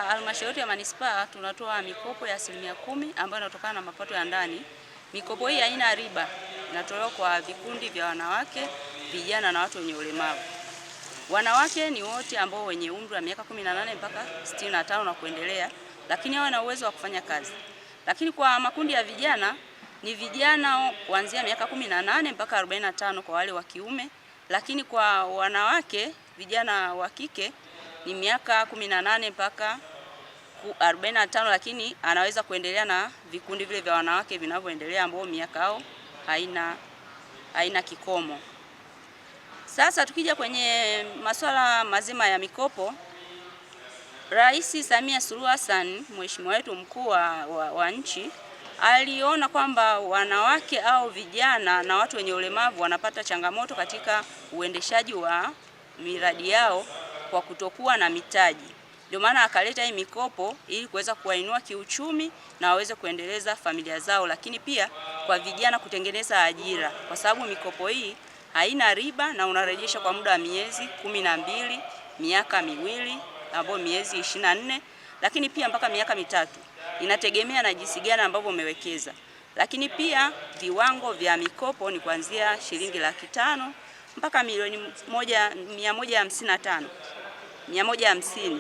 halmashauri ya manispaa tunatoa mikopo ya 10% ambayo inatokana na mapato ya ndani. Mikopo hii haina riba, inatolewa kwa vikundi vya wanawake, vijana na watu wenye ulemavu. Wanawake ni wote ambao wenye umri wa miaka 18 mpaka 65 na kuendelea, lakini hao wana uwezo wa kufanya kazi. Lakini kwa makundi ya vijana ni vijana kuanzia miaka 18 mpaka 45 kwa wale wa kiume, lakini kwa wanawake vijana wa kike ni miaka 18 mpaka 45, lakini anaweza kuendelea na vikundi vile vya wanawake vinavyoendelea ambao miaka yao haina kikomo. Sasa tukija kwenye masuala mazima ya mikopo, Rais Samia Suluhu Hassan, mheshimiwa wetu mkuu wa nchi, aliona kwamba wanawake au vijana na watu wenye ulemavu wanapata changamoto katika uendeshaji wa miradi yao kwa kutokuwa na mitaji. Ndio maana akaleta hii mikopo ili kuweza kuwainua kiuchumi na waweze kuendeleza familia zao, lakini pia kwa vijana kutengeneza ajira, kwa sababu mikopo hii haina riba na unarejesha kwa muda wa miezi 12, miaka miwili ambao miezi 24, lakini pia mpaka miaka mitatu. Inategemea na jinsi gani ambavyo umewekeza. Lakini pia viwango vya mikopo ni kuanzia shilingi 500,000 mpaka milioni 150.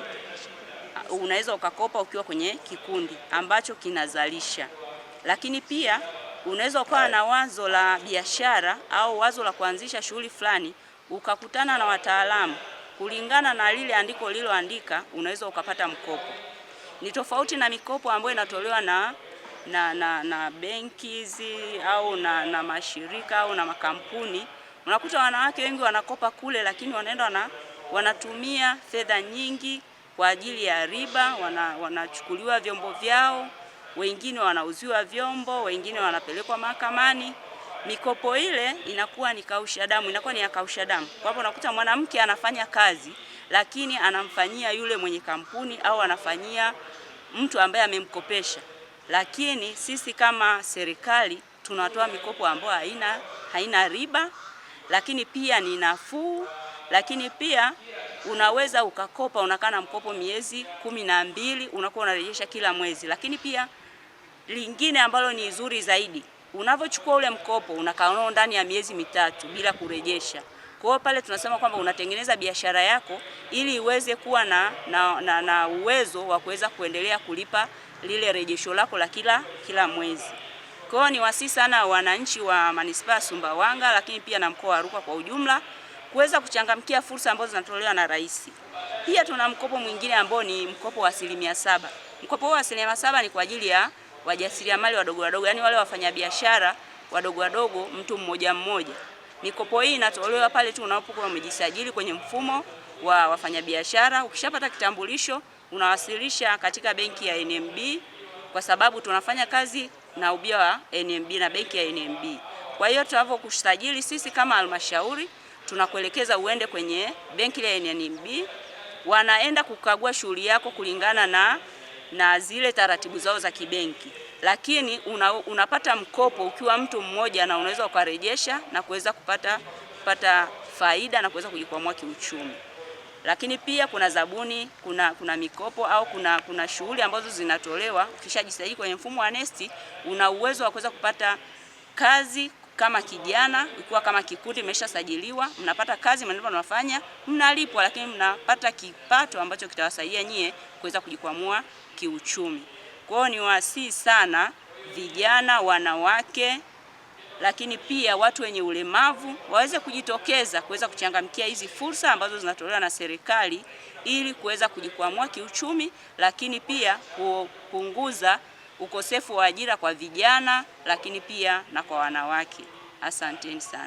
Unaweza ukakopa ukiwa kwenye kikundi ambacho kinazalisha. Lakini pia unaweza ukawa na wazo la biashara au wazo la kuanzisha shughuli fulani, ukakutana na wataalamu, kulingana na lile andiko liloandika, unaweza ukapata mkopo. Ni tofauti na mikopo ambayo inatolewa na benki hizi au na mashirika au na makampuni. Unakuta wanawake wengi wanakopa kule, lakini wanatumia fedha nyingi kwa ajili ya riba, wanachukuliwa vyombo vyao, wengine wanauziwa vyombo, wengine wanapelekwa mahakamani. Mikopo ile inakuwa ni kausha damu, inakuwa ni ya kausha damu. Kwa hapo unakuta mwanamke anafanya kazi, lakini anamfanyia yule mwenye kampuni au anafanyia mtu ambaye amemkopesha. Lakini sisi kama serikali tunatoa mikopo ambayo haina riba, lakini pia ni nafuu, lakini pia unaweza ukakopa, unakaa na mkopo miezi 12, unakuwa unarejesha kila mwezi. Lakini pia lingine ambalo ni zuri zaidi, unavyochukua ule mkopo unakaa nao ndani ya miezi mitatu bila kurejesha. Kwa hiyo pale tunasema kwamba unatengeneza biashara yako ili iweze kuwa na uwezo wa kuweza kuendelea kulipa lile rejesho lako la kila mwezi. Kwa hiyo ni wasihi sana wananchi wa manispaa Sumbawanga, lakini pia na mkoa wa Rukwa kwa ujumla kuweza kuchangamkia fursa ambazo zinatolewa na rais. Pia tuna mkopo mwingine ambao ni mkopo wa 7%. Mkopo wa 7% ni kwa ajili ya wajasiriamali wadogo, yani wale wafanyabiashara wadogo, mtu mmoja. Mikopo hii inatolewa pale tu unapokuwa umejisajili kwenye mfumo wa wafanyabiashara. Ukishapata kitambulisho unawasilisha katika benki ya NMB, kwa sababu tunafanya kazi na ubia wa NMB na benki ya NMB. Kwa hiyo tunavyokusajili sisi kama halmashauri, tunakuelekeza uende kwenye benki ya NMB, wanaenda kukagua shughuli yako kulingana na zile taratibu zao za kibenki. Lakini unapata mkopo ukiwa mtu mmoja na unaweza ukarejesha na kuweza kupata faida na kuweza kujikwamua kiuchumi. Lakini pia kuna zabuni, kuna mikopo au kuna shughuli ambazo zinatolewa. Ukishajisajili kwenye mfumo wa NeST, una uwezo wa kuweza kupata kazi kama kijana, ikiwa kama kikundi mmeshasajiliwa, mnapata kazi mnafanya, mnalipwa, lakini mnapata kipato ambacho kitawasaidia nyie kuweza kujikwamua kiuchumi. Kwa hiyo ni wasihi sana vijana, wanawake, lakini pia watu wenye ulemavu waweze kujitokeza kuweza kuchangamkia hizi fursa ambazo zinatolewa na serikali ili kuweza kujikwamua kiuchumi, lakini pia kupunguza ukosefu wa ajira kwa vijana, lakini pia na kwa wanawake. Asanteni sana.